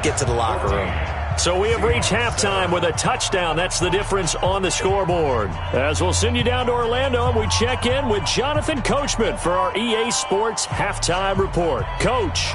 get to the locker room. So we have reached halftime with a touchdown. That's the difference on the scoreboard. As we'll send you down to Orlando, and we check in with Jonathan Coachman for our EA Sports Halftime Report. Coach.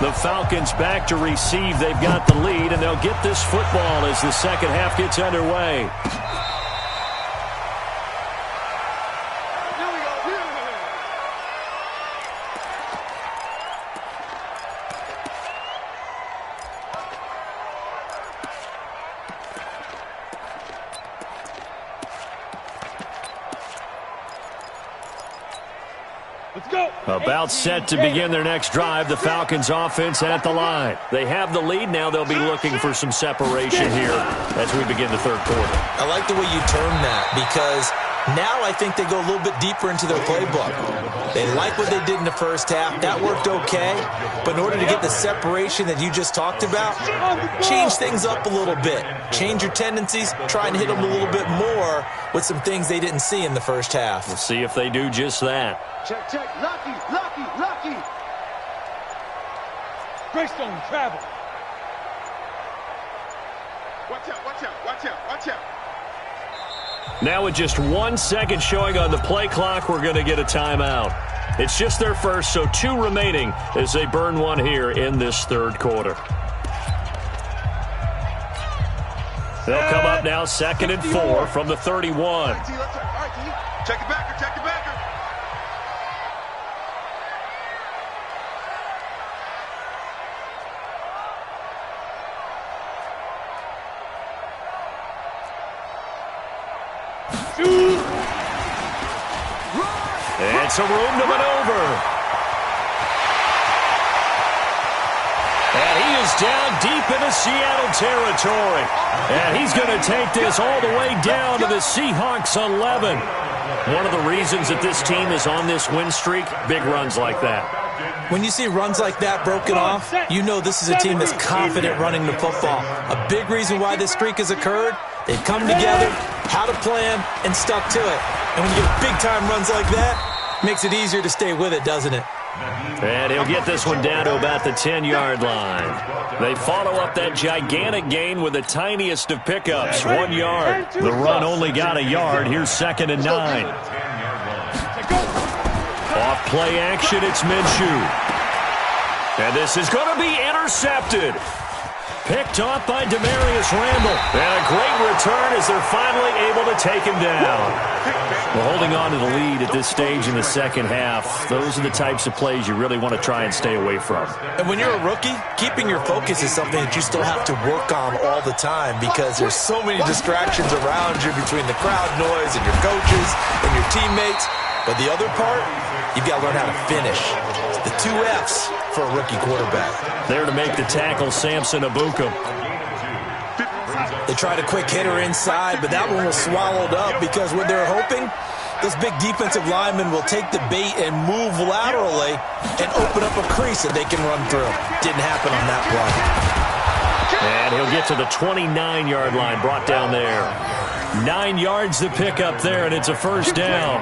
The Falcons back to receive. They've got the lead, and they'll get this football as the second half gets underway. About set to begin their next drive, the Falcons offense at the line. They have the lead. Now they'll be looking for some separation here as we begin the third quarter. I like the way you term that, because now I think they go a little bit deeper into their playbook. They like what they did in the first half. That worked okay. But in order to get the separation that you just talked about, change things up a little bit. Change your tendencies. Try and hit them a little bit more with some things they didn't see in the first half. We'll see if they do just that. Check, check. Lucky. Greystone, travel. Watch out. Now with just 1 second showing on the play clock, we're going to get a timeout. It's just their first, so 2 remaining as they burn one here in this third quarter. They'll come up now 2nd and 4 from the 31. Check it backer. And some room to maneuver. And he is down deep into Seattle territory. And he's going to take this all the way down to the Seahawks 11. One of the reasons that this team is on this win streak, big runs like that. When you see runs like that broken off, you know this is a team that's confident running the football. A big reason why this streak has occurred, they've come together, had a plan, and stuck to it. And when you get big-time runs like that, makes it easier to stay with it, doesn't it? And he'll get this one down to about the 10-yard line. They follow up that gigantic gain with the tiniest of pickups, 1 yard. The run only got a yard. Here's 2nd and 9. Off play action, it's Minshew. And this is going to be intercepted. Picked off by Demarius Randall. And a great return as they're finally able to take him down. We're holding on to the lead at this stage in the second half. Those are the types of plays you really want to try and stay away from. And when you're a rookie, keeping your focus is something that you still have to work on all the time, because there's so many distractions around you between the crowd noise and your coaches and your teammates. But the other part, you've got to learn how to finish. The 2 F's for a rookie quarterback. There to make the tackle, Samson Abukum. They tried a quick hitter inside, but that one was swallowed up, because what they're hoping, this big defensive lineman will take the bait and move laterally and open up a crease that they can run through. Didn't happen on that play. And he'll get to the 29-yard line, brought down there. 9 yards to pick up there, and it's a first down.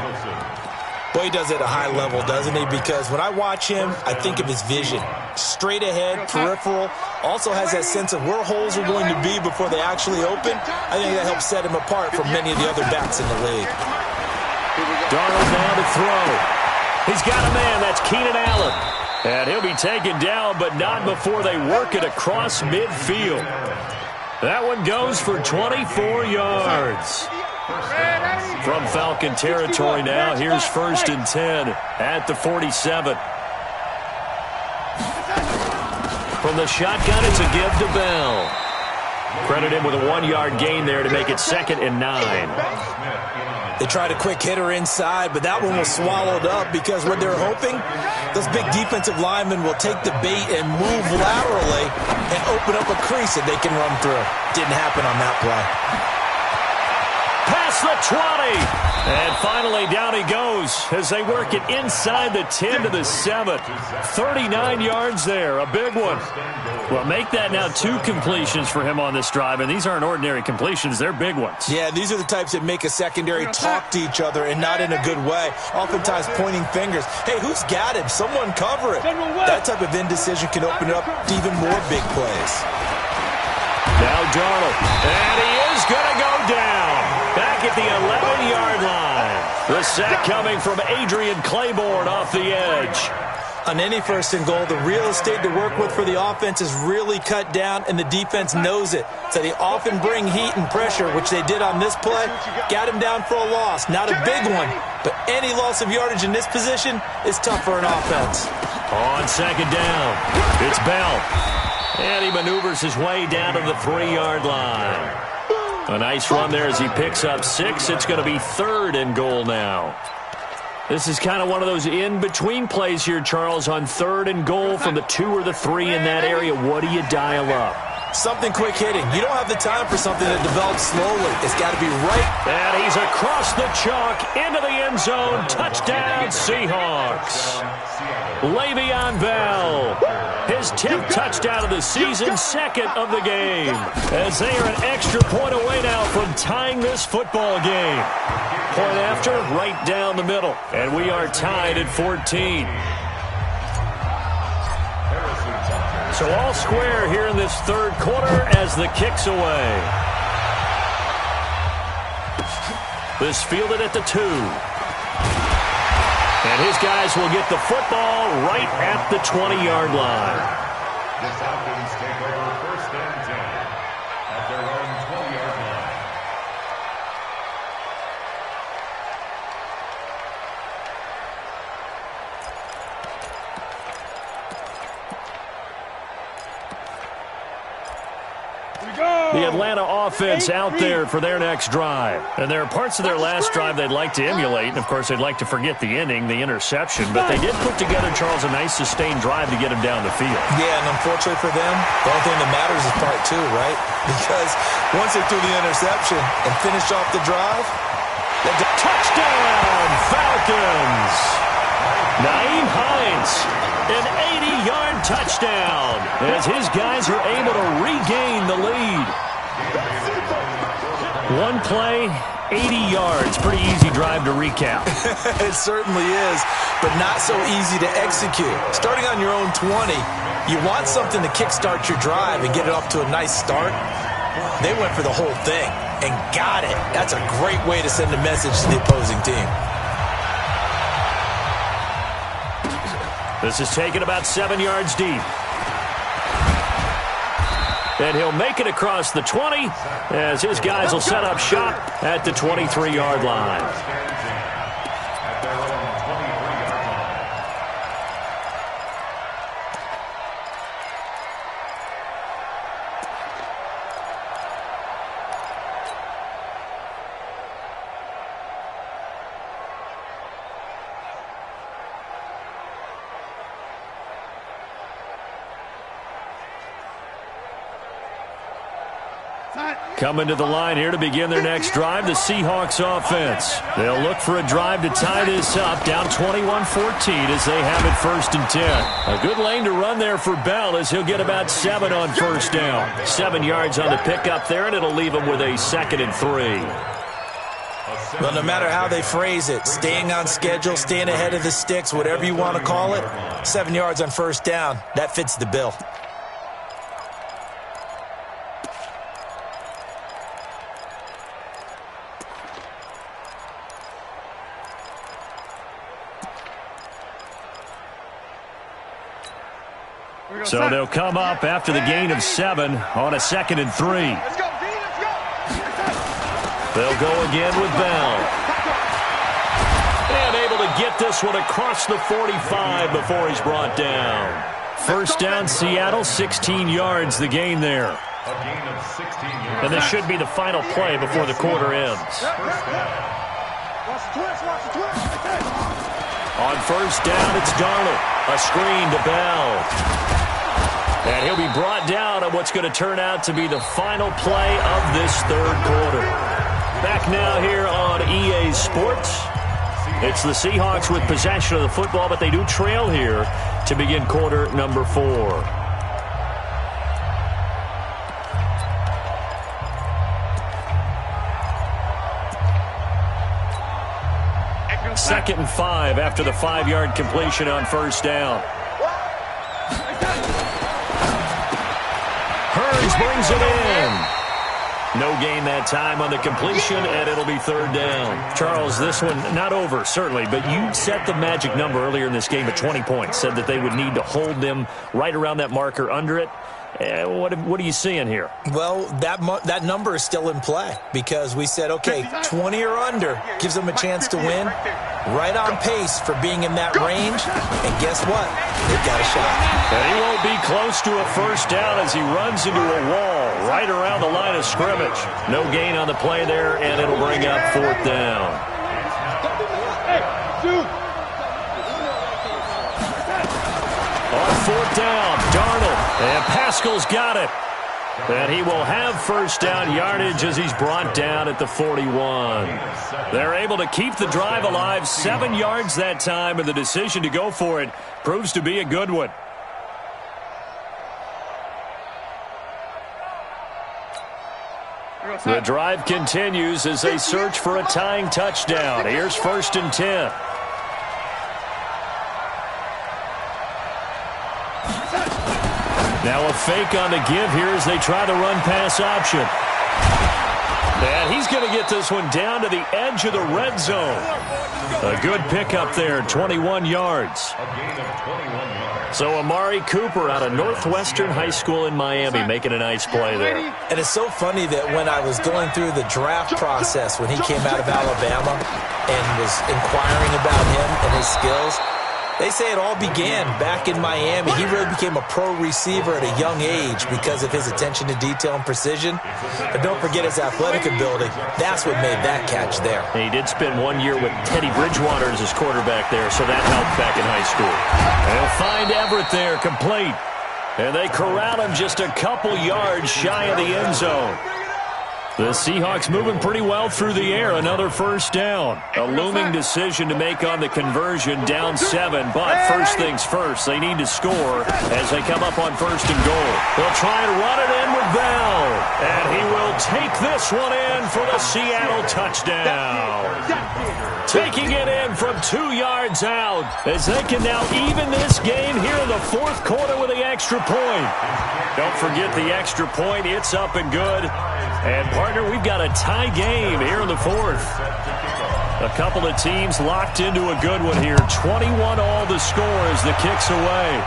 Boy, he does it at a high level, doesn't he? Because when I watch him, I think of his vision. Straight ahead, peripheral. Also has that sense of where holes are going to be before they actually open. I think that helps set him apart from many of the other backs in the league. Darnold now to throw. He's got a man. That's Keenan Allen. And he'll be taken down, but not before they work it across midfield. That one goes for 24 yards. From Falcon territory now, here's 1st and 10 at the 47. From the shotgun, it's a give to Bell. Credit him with a 1-yard gain there to make it 2nd and 9. They tried a quick hitter inside, but that one was swallowed up, because what they're hoping, those big defensive linemen will take the bait and move laterally and open up a crease that they can run through. Didn't happen on that play. Pass across the 20. And finally down he goes as they work it inside the 10 to the 7. 39 yards there, a big one. Well, make that now 2 completions for him on this drive, and these aren't ordinary completions. They're big ones. Yeah, these are the types that make a secondary talk to each other and not in a good way. Oftentimes pointing fingers. Hey, who's got him? Someone cover it. That type of indecision can open it up to even more big plays. Now Darnold, and he is going to go down. Back at the 11-yard line. The sack coming from Adrian Claiborne off the edge. On any first and goal, the real estate to work with for the offense is really cut down, and the defense knows it. So they often bring heat and pressure, which they did on this play. Got him down for a loss. Not a big one, but any loss of yardage in this position is tough for an offense. On second down, it's Bell. And he maneuvers his way down to the 3-yard line. A nice run there as he picks up 6. It's going to be 3rd and goal now. This is kind of one of those in-between plays here, Charles, on 3rd and goal from the 2 or the 3 in that area. What do you dial up? Something quick hitting. You don't have the time for something that develops slowly. It's got to be right. And he's across the chalk into the end zone. Touchdown, Seahawks. Le'Veon Bell. His 10th touchdown of the season, 2nd of the game. As they are an extra point away now from tying this football game. Point after, right down the middle. And we are tied at 14. So all square here in this 3rd quarter as the kick's away. This fielded at the 2. And his guys will get the football right at the 20-yard line. This offense take over 1st and 10 at their own 20-yard line. The Atlanta offense out there for their next drive. And there are parts of their last drive they'd like to emulate. And, of course, they'd like to forget the ending, the interception. But they did put together, Charles, a nice sustained drive to get him down the field. Yeah, and unfortunately for them, the only thing that matters is part 2, right? Because once they threw the interception and finished off the drive, touchdown, Falcons! Naeem Hines, an 80-yard touchdown as his guys are able to regain the lead. One play, 80 yards. Pretty easy drive to recap. It certainly is, but not so easy to execute. Starting on your own 20, you want something to kickstart your drive and get it off to a nice start. They went for the whole thing and got it. That's a great way to send a message to the opposing team. This is taken about 7 yards deep. And he'll make it across the 20 as his guys will set up shop at the 23-yard line. Coming to the line here to begin their next drive, the Seahawks offense. They'll look for a drive to tie this up, down 21-14 as they have it 1st and 10. A good lane to run there for Bell as he'll get about 7 on 1st down. 7 yards on the pickup there, and it'll leave him with a 2nd and 3. Well, no matter how they phrase it, staying on schedule, staying ahead of the sticks, whatever you want to call it, 7 yards on 1st down, that fits the bill. So they'll come up after the gain of 7 on a 2nd and 3. Let's go, D, let's go. They'll go again with Bell. And able to get this one across the 45 before he's brought down. 1st down, Seattle, 16 yards the gain there. A gain of 16 yards. And this should be the final play before the quarter ends. Watch the twist, watch the twist. On 1st down, it's Darnold. A screen to Bell. And he'll be brought down on what's going to turn out to be the final play of this 3rd quarter. Back now here on EA Sports. It's the Seahawks with possession of the football, but they do trail here to begin quarter number 4. 2nd and 5 after the 5-yard completion on first down. Hurns brings it in. No gain that time on the completion, and it'll be 3rd down. Charles, this one not over, certainly, but you set the magic number earlier in this game at 20 points, said that they would need to hold them right around that marker under it. What are you seeing here? Well, that number is still in play because we said, okay, 20 or under gives them a chance to win. Right on pace for being in that range. And guess what? They've got a shot. And he won't be close to a first down as he runs into a wall right around the line of scrimmage. No gain on the play there, and it'll bring up 4th down. On 4th down, Darnold, and Pascal's got it. And he will have first down yardage as he's brought down at the 41. They're able to keep the drive alive, 7 yards that time, and the decision to go for it proves to be a good one. The drive continues as they search for a tying touchdown. Here's 1st and 10. Now a fake on the give here as they try the run-pass option. And he's going to get this one down to the edge of the red zone. A good pickup there, 21 yards. So Amari Cooper out of Northwestern High School in Miami making a nice play there. And it's so funny that when I was going through the draft process when he came out of Alabama and was inquiring about him and his skills, they say it all began back in Miami. He really became a pro receiver at a young age because of his attention to detail and precision. But don't forget his athletic ability. That's what made that catch there. And he did spend 1 year with Teddy Bridgewater as his quarterback there, so that helped back in high school. They'll find Everett there, complete. And they corral him just a couple yards shy of the end zone. The Seahawks moving pretty well through the air. Another first down. A looming decision to make on the conversion. Down 7, but first things first. They need to score as they come up on 1st and goal. They'll try and run it in with Bell. And he will take this one in for the Seattle touchdown. Taking it in from 2 yards out as they can now even this game here in the 4th quarter with the extra point. Don't forget the extra point. It's up and good. And, partner, we've got a tie game here in the 4th. A couple of teams locked into a good one here. 21 all the score as the kick's away.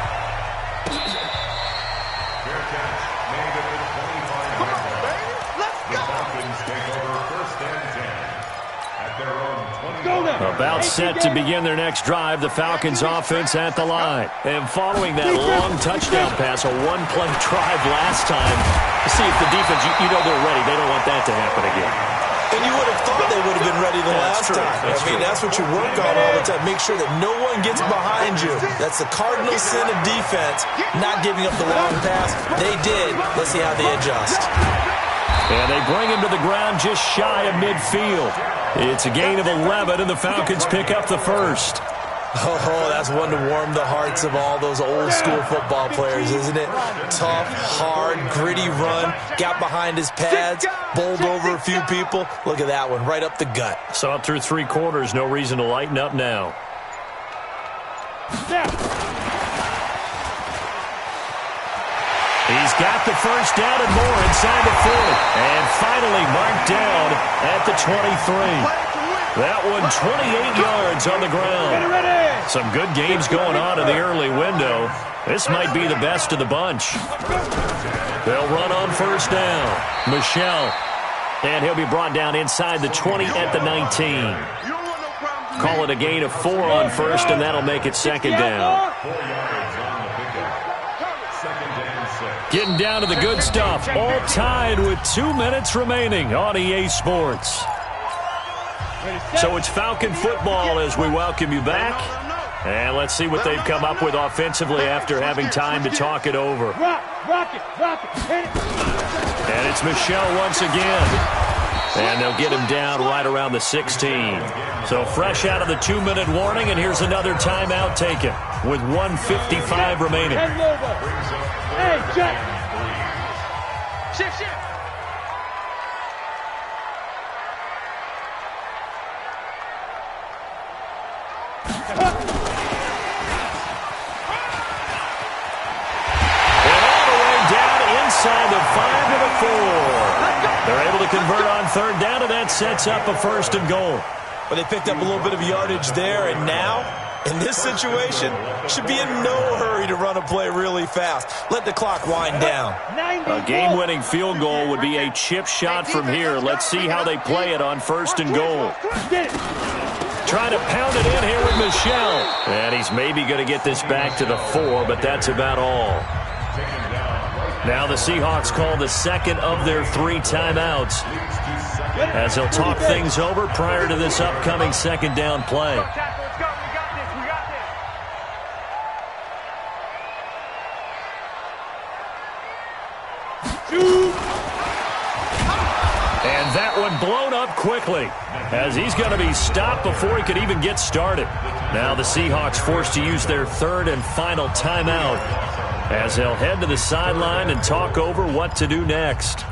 About set to begin their next drive, the Falcons offense at the line. And following that long touchdown pass, a one-play drive last time, see if the defense, you know they're ready. They don't want that to happen again. And you would have thought they would have been ready the last time. That's what you work on all the time. Make sure that no one gets behind you. That's the cardinal sin of defense, not giving up the long pass. They did. Let's see how they adjust. And they bring him to the ground just shy of midfield. It's a gain of 11, and the Falcons pick up the first. Oh, that's one to warm the hearts of all those old-school football players, isn't it? Tough, hard, gritty run, got behind his pads, bowled over a few people. Look at that one, right up the gut. Saw it through 3 quarters, no reason to lighten up now. He's got the first down and more inside the 40. And finally marked down at the 23. That one 28 yards on the ground. Some good games going on in the early window. This might be the best of the bunch. They'll run on first down. Michel. And he'll be brought down inside the 20 at the 19. Call it a gain of 4 on first, and that'll make it 2nd down. Getting down to the good stuff. All tied with 2 minutes remaining on EA Sports. So it's Falcon football as we welcome you back. And let's see what they've come up with offensively after having time to talk it over. Rock it, hit it. And it's Michel once again. And they'll get him down right around the 16. So fresh out of the 2-minute warning, and here's another timeout taken with 1:55 remaining. Hey, Jack. Shift. Inside the 5 to the 4. They're able to convert on third down, and that sets up a 1st and goal. But they picked up a little bit of yardage there, and now, in this situation, should be in no hurry to run a play really fast. Let the clock wind down. A game-winning field goal would be a chip shot from here. Let's see how they play it on 1st and goal. Trying to pound it in here with Michel. And he's maybe going to get this back to the 4, but that's about all. Now the Seahawks call the second of their 3 timeouts as they'll talk things over prior to this upcoming 2nd down play. And that one blown up quickly as he's going to be stopped before he could even get started. Now the Seahawks forced to use their 3rd and final timeout as they'll head to the sideline and talk over what to do next.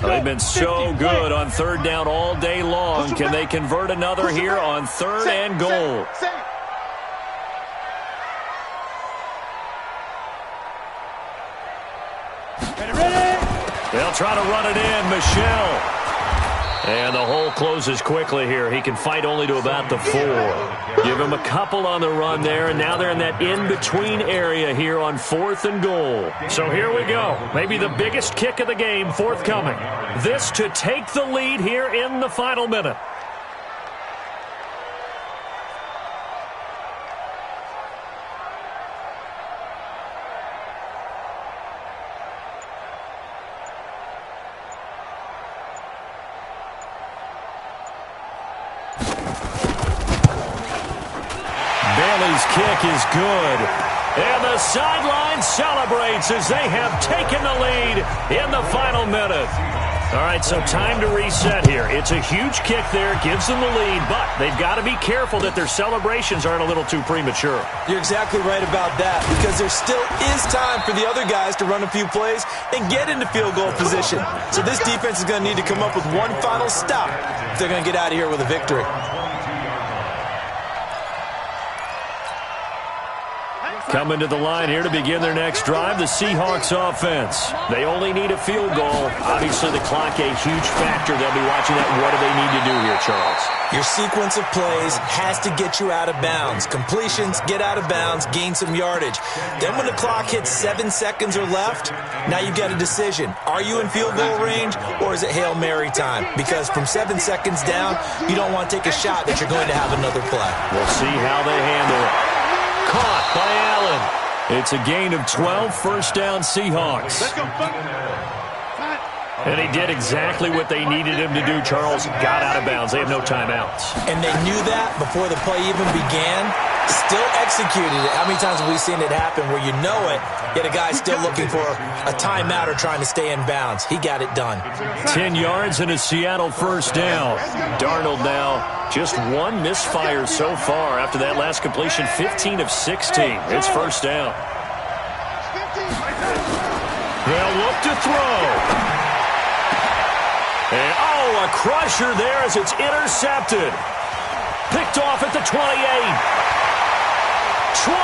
They've been so good on 3rd down all day long. Can they convert another here on 3rd and goal? They'll try to run it in. Michel. And the hole closes quickly here. He can fight only to about the 4. Give him a couple on the run there, and now they're in that in-between area here on 4th and goal. So here we go. Maybe the biggest kick of the game forthcoming. This to take the lead here in the final minute. Kick is good. And the sideline celebrates as they have taken the lead in the final minute. All right, so time to reset here. It's a huge kick there, gives them the lead, but they've got to be careful that their celebrations aren't a little too premature. You're exactly right about that, because there still is time for the other guys to run a few plays and get into field goal position. So this defense is going to need to come up with one final stop if they're going to get out of here with a victory. Coming to the line here to begin their next drive, the Seahawks offense. They only need a field goal. Obviously, the clock a huge factor. They'll be watching that. What do they need to do here, Charles? Your sequence of plays has to get you out of bounds. Completions, get out of bounds, gain some yardage. Then when the clock hits 7 seconds or left, now you get a decision. Are you in field goal range, or is it Hail Mary time? Because from 7 seconds down, you don't want to take a shot that you're going to have another play. We'll see how they handle it. Caught by Allen. It's a gain of 12, 1st down Seahawks. And he did exactly what they needed him to do, Charles. Got out of bounds. They have no timeouts. And they knew that before the play even began. Still executed it. How many times have we seen it happen where you know it, yet a guy's still looking for a timeout or trying to stay in bounds? He got it done. 10 yards and a Seattle 1st down. Darnold now just one misfire so far after that last completion, 15 of 16. It's 1st down. They'll look to throw. And, a crusher there as it's intercepted. Picked off at the 28. 20.